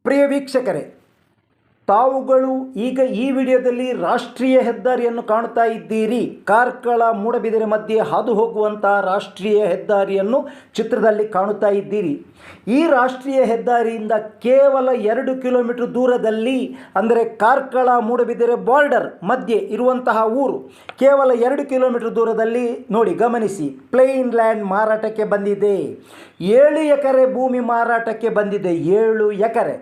ಪ್ರಿಯ ವೀಕ್ಷಕರೇ, ತಾವುಗಳು ಈಗ ಈ ವಿಡಿಯೋದಲ್ಲಿ ರಾಷ್ಟ್ರೀಯ ಹೆದ್ದಾರಿಯನ್ನು ಕಾಣ್ತಾ ಇದ್ದೀರಿ. ಕಾರ್ಕಳ ಮೂಡಬಿದಿರೆ ಮಧ್ಯೆ ಹಾದು ಹೋಗುವಂತಹ ರಾಷ್ಟ್ರೀಯ ಹೆದ್ದಾರಿಯನ್ನು ಚಿತ್ರದಲ್ಲಿ ಕಾಣುತ್ತಾ ಇದ್ದೀರಿ. ಈ ರಾಷ್ಟ್ರೀಯ ಹೆದ್ದಾರಿಯಿಂದ ಕೇವಲ 2 ಕಿಲೋಮೀಟರ್ ದೂರದಲ್ಲಿ, ಅಂದರೆ ಕಾರ್ಕಳ ಮೂಡಬಿದಿರೆ ಬಾರ್ಡರ್ ಮಧ್ಯೆ ಇರುವಂತಹ ಊರು, ಕೇವಲ 2 ಕಿಲೋಮೀಟರ್ ದೂರದಲ್ಲಿ ನೋಡಿ, ಗಮನಿಸಿ, ಪ್ಲೇನ್ ಲ್ಯಾಂಡ್ ಮಾರಾಟಕ್ಕೆ ಬಂದಿದೆ. 7 ಎಕರೆ ಭೂಮಿ ಮಾರಾಟಕ್ಕೆ ಬಂದಿದೆ. 7 ಎಕರೆ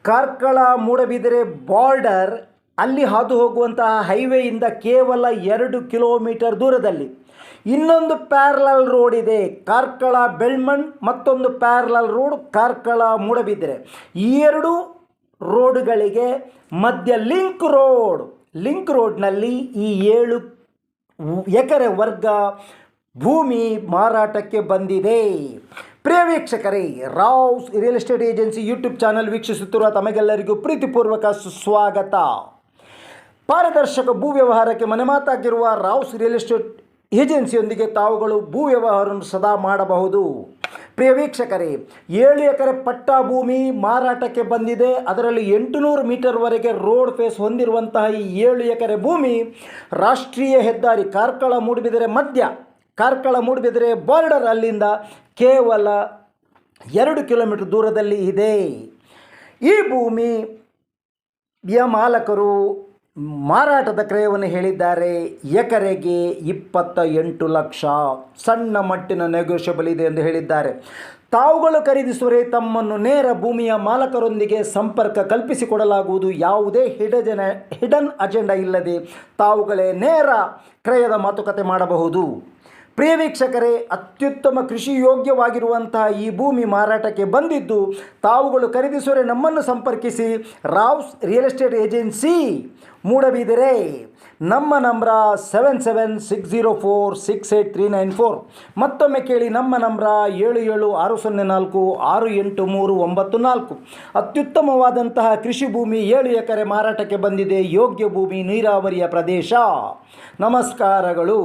ಕಾರ್ಕಳ ಮೂಡಬಿದಿರೆ ಬಾರ್ಡರ್, ಅಲ್ಲಿ ಹಾದು ಹೋಗುವಂತಹ ಹೈವೇಯಿಂದ ಕೇವಲ 2 ಕಿಲೋಮೀಟರ್ ದೂರದಲ್ಲಿ ಇನ್ನೊಂದು ಪ್ಯಾರಲಲ್ ರೋಡ್ ಇದೆ. ಕಾರ್ಕಳ ಬೆಳ್ಮಣ್, ಮತ್ತೊಂದು ಪ್ಯಾರಲಲ್ ರೋಡ್ ಕಾರ್ಕಳ ಮೂಡಬಿದಿರೆ. ಈ 2 ರೋಡ್ಗಳಿಗೆ ಮಧ್ಯ ಲಿಂಕ್ ರೋಡ್ನಲ್ಲಿ ಈ 7 ಎಕರೆ ವರ್ಗ ಭೂಮಿ ಮಾರಾಟಕ್ಕೆ ಬಂದಿದೆ. ಪ್ರಿಯ ವೀಕ್ಷಕರೇ, Rao's real estate agency YouTube channel ವೀಕ್ಷಿಸುತ್ತಿರುವ ತಮಗೆಲ್ಲರಿಗೂ ಪ್ರೀತಿಪೂರ್ವಕ ಸುಸ್ವಾಗತ. ಪಾರದರ್ಶಕ ಭೂ ವ್ಯವಹಾರಕ್ಕೆ ಮನೆಮಾತಾಗಿರುವ ರಾವ್ಸ್ ರಿಯಲ್ ಎಸ್ಟೇಟ್ ಏಜೆನ್ಸಿಯೊಂದಿಗೆ ತಾವುಗಳು ಭೂ ವ್ಯವಹಾರವನ್ನು ಸದಾ ಮಾಡಬಹುದು. ಪ್ರಿಯ ವೀಕ್ಷಕರೇ, 7 ಎಕರೆ ಪಟ್ಟಾ ಭೂಮಿ ಮಾರಾಟಕ್ಕೆ ಬಂದಿದೆ. ಅದರಲ್ಲಿ 800 ಮೀಟರ್ವರೆಗೆ ರೋಡ್ ಫೇಸ್ ಹೊಂದಿರುವಂತಹ ಈ 7 ಎಕರೆ ಭೂಮಿ ರಾಷ್ಟ್ರೀಯ ಹೆದ್ದಾರಿ ಕಾರ್ಕಳ ಮೂಡಬಿದಿರೆ ಮಧ್ಯ, ಕಾರ್ಕಳ ಮೂಡಬಿದಿರೆ ಬಾರ್ಡರ್ ಅಲ್ಲಿಂದ ಕೇವಲ 2 ಕಿಲೋಮೀಟರ್ ದೂರದಲ್ಲಿ ಇದೆ. ಈ ಭೂಮಿಯ ಮಾಲಕರು ಮಾರಾಟದ ಕ್ರಯವನ್ನು ಹೇಳಿದ್ದಾರೆ. ಎಕರೆಗೆ 28 ಲಕ್ಷ. ಸಣ್ಣ ಮಟ್ಟಿನ ನೆಗೋಷಿಯಬಲ್ ಇದೆ ಎಂದು ಹೇಳಿದ್ದಾರೆ. ತಾವುಗಳು ಖರೀದಿಸುವರೆ ತಮ್ಮನ್ನು ನೇರ ಭೂಮಿಯ ಮಾಲಕರೊಂದಿಗೆ ಸಂಪರ್ಕ ಕಲ್ಪಿಸಿಕೊಡಲಾಗುವುದು. ಯಾವುದೇ ಹಿಡನ್ ಅಜೆಂಡಾ ಇಲ್ಲದೆ ತಾವುಗಳೇ ನೇರ ಕ್ರಯದ ಮಾತುಕತೆ ಮಾಡಬಹುದು. ಪ್ರಿಯ ವೀಕ್ಷಕರೇ, ಅತ್ಯುತ್ತಮ ಕೃಷಿ ಯೋಗ್ಯವಾಗಿರುವಂತಹ ಈ ಭೂಮಿ ಮಾರಾಟಕ್ಕೆ ಬಂದಿದ್ದು, ತಾವುಗಳು ಖರೀದಿಸುವರೆ ನಮ್ಮನ್ನು ಸಂಪರ್ಕಿಸಿ. Rao's real estate agency Moodbidri. ನಮ್ಮ ನಂಬರ 7760468394. ಮತ್ತೊಮ್ಮೆ ಕೇಳಿ, ನಮ್ಮ ನಂಬರ 7760468394. ಅತ್ಯುತ್ತಮವಾದಂತಹ ಕೃಷಿ ಭೂಮಿ 7 ಎಕರೆ ಮಾರಾಟಕ್ಕೆ ಬಂದಿದೆ. ಯೋಗ್ಯ ಭೂಮಿ, ನೀರಾವರಿಯ ಪ್ರದೇಶ. ನಮಸ್ಕಾರಗಳು.